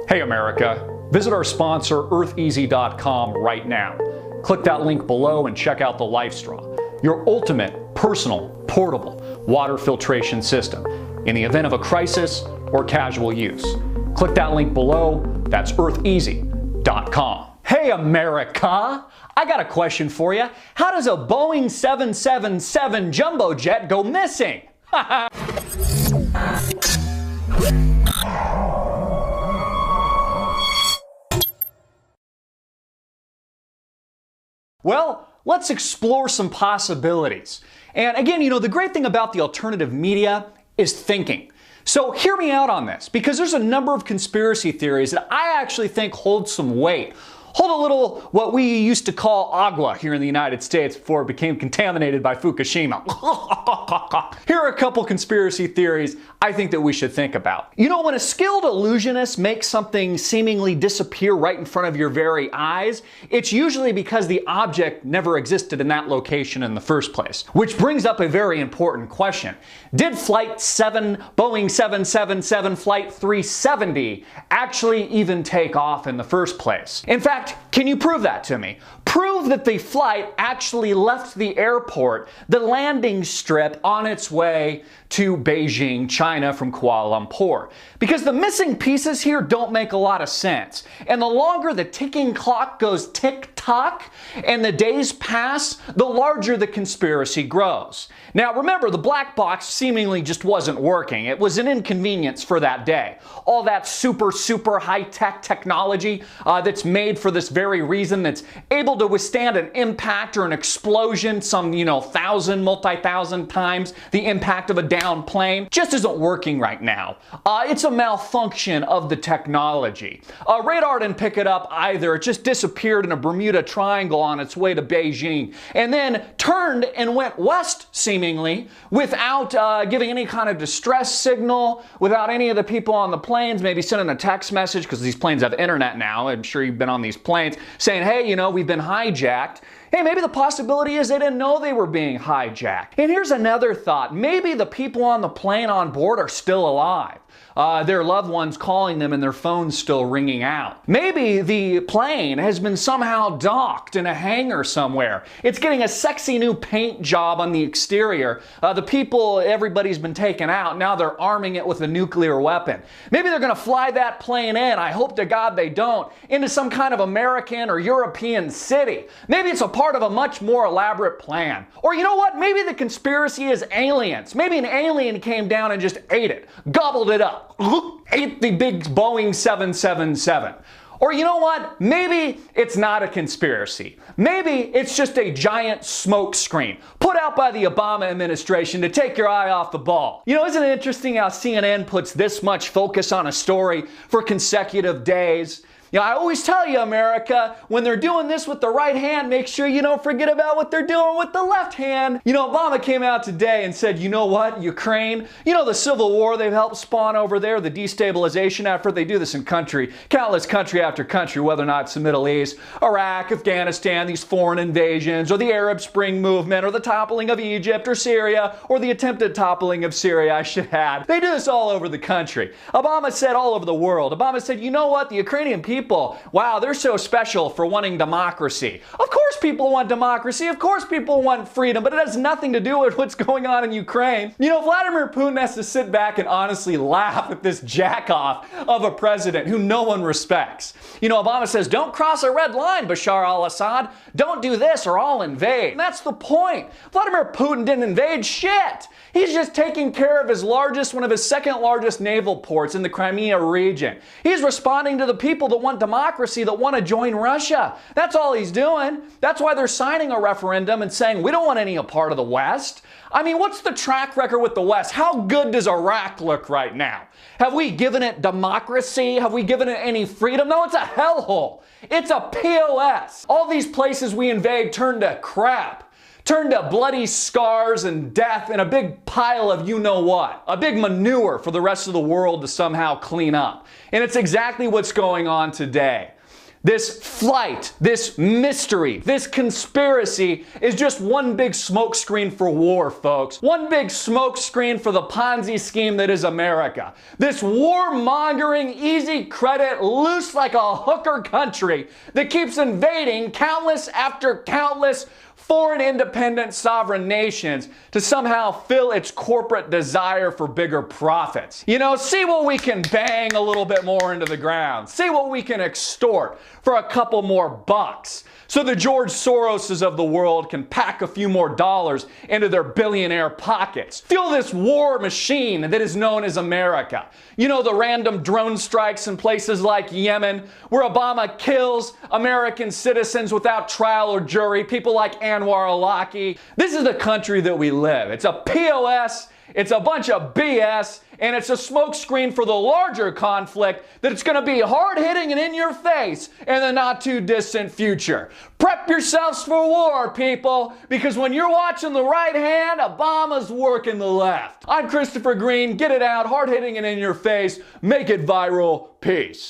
Hey America, visit our sponsor eartheasy.com right now. Click that link below and check out the LifeStraw, your ultimate personal, portable water filtration system in the event of a crisis or casual use. Click that link below, that's eartheasy.com. Hey America, I got a question for you. How does a Boeing 777 jumbo jet go missing? Well, let's explore some possibilities. And again, the great thing about the alternative media is thinking. So hear me out on this, because there's a number of conspiracy theories that I actually think hold some weight. Hold a little what we used to call agua here in the United States before it became contaminated by Fukushima. Here are a couple conspiracy theories I think that we should think about. When a skilled illusionist makes something seemingly disappear right in front of your very eyes, it's usually because the object never existed in that location in the first place. Which brings up a very important question. Did Boeing 777 Flight 370 actually even take off in the first place? In fact, can you prove that to me? Prove that the flight actually left the airport, the landing strip, on its way to Beijing, China from Kuala Lumpur. Because the missing pieces here don't make a lot of sense. And the longer the ticking clock goes tick-tock and the days pass, the larger the conspiracy grows. Now remember, the black box seemingly just wasn't working. It was an inconvenience for that day. All that super high-tech technology that's made for this very reason, that's able to withstand an impact or an explosion some, multi-thousand times the impact of a down plane, just isn't working right now. It's a malfunction of the technology. Radar didn't pick it up either. It just disappeared in a Bermuda Triangle on its way to Beijing, and then turned and went west, seemingly, without giving any kind of distress signal, without any of the people on the planes maybe sending a text message, because these planes have internet now. I'm sure you've been on these planes, saying, hey, we've been hijacked. Hey, maybe the possibility is they didn't know they were being hijacked. And here's another thought. Maybe the people on the plane on board are still alive. Their loved ones calling them and their phones still ringing out. Maybe the plane has been somehow docked in a hangar somewhere. It's getting a sexy new paint job on the exterior. The people, everybody's been taken out. Now they're arming it with a nuclear weapon. Maybe they're going to fly that plane in, I hope to God they don't, into some kind of American or European city. Maybe it's a part of a much more elaborate plan. Or you know what? Maybe the conspiracy is aliens. Maybe an alien came down and just ate it, gobbled it up. Ate the big Boeing 777. Or you know what? Maybe it's not a conspiracy. Maybe it's just a giant smokescreen put out by the Obama administration to take your eye off the ball. Isn't it interesting how CNN puts this much focus on a story for consecutive days? I always tell you, America, when they're doing this with the right hand, make sure you don't forget about what they're doing with the left hand. Obama came out today and said, you know what, Ukraine, the civil war they've helped spawn over there, the destabilization effort, they do this in countless country after country, whether or not it's the Middle East, Iraq, Afghanistan, these foreign invasions, or the Arab Spring movement, or the toppling of Egypt or Syria, or the attempted toppling of Syria, I should add. They do this all over the country. Obama said all over the world. Obama said, you know what, the Ukrainian people, wow, they're so special for wanting democracy. Of course people want democracy. Of course people want freedom, but it has nothing to do with what's going on in Ukraine. Vladimir Putin has to sit back and honestly laugh at this jack-off of a president who no one respects. Obama says, don't cross a red line, Bashar al-Assad. Don't do this or I'll invade. And that's the point. Vladimir Putin didn't invade shit. He's just taking care of one of his second largest naval ports in the Crimea region. He's responding to the people that want democracy, that want to join Russia. That's all he's doing. That's why they're signing a referendum and saying, we don't want any part of the West. I mean, what's the track record with the West? How good does Iraq look right now? Have we given it democracy? Have we given it any freedom? No, it's a hellhole. It's a POS. All these places we invade turn to crap. Turn to bloody scars and death and a big pile of you-know-what. A big manure for the rest of the world to somehow clean up. And it's exactly what's going on today. This flight, this mystery, this conspiracy is just one big smokescreen for war, folks. One big smokescreen for the Ponzi scheme that is America. This warmongering, easy credit, loose like a hooker country that keeps invading countless after countless foreign independent sovereign nations to somehow fill its corporate desire for bigger profits. You know, see what we can bang a little bit more into the ground. See what we can extort for a couple more bucks, so the George Soroses of the world can pack a few more dollars into their billionaire pockets. Fuel this war machine that is known as America. You know, the random drone strikes in places like Yemen, where Obama kills American citizens without trial or jury, people like Anwar al-Awlaki. This is the country that we live. It's a POS, it's a bunch of BS, and it's a smokescreen for the larger conflict that it's going to be hard-hitting and in your face in the not-too-distant future. Prep yourselves for war, people, because when you're watching the right hand, Obama's working the left. I'm Christopher Green. Get it out, hard-hitting and in your face. Make it viral. Peace.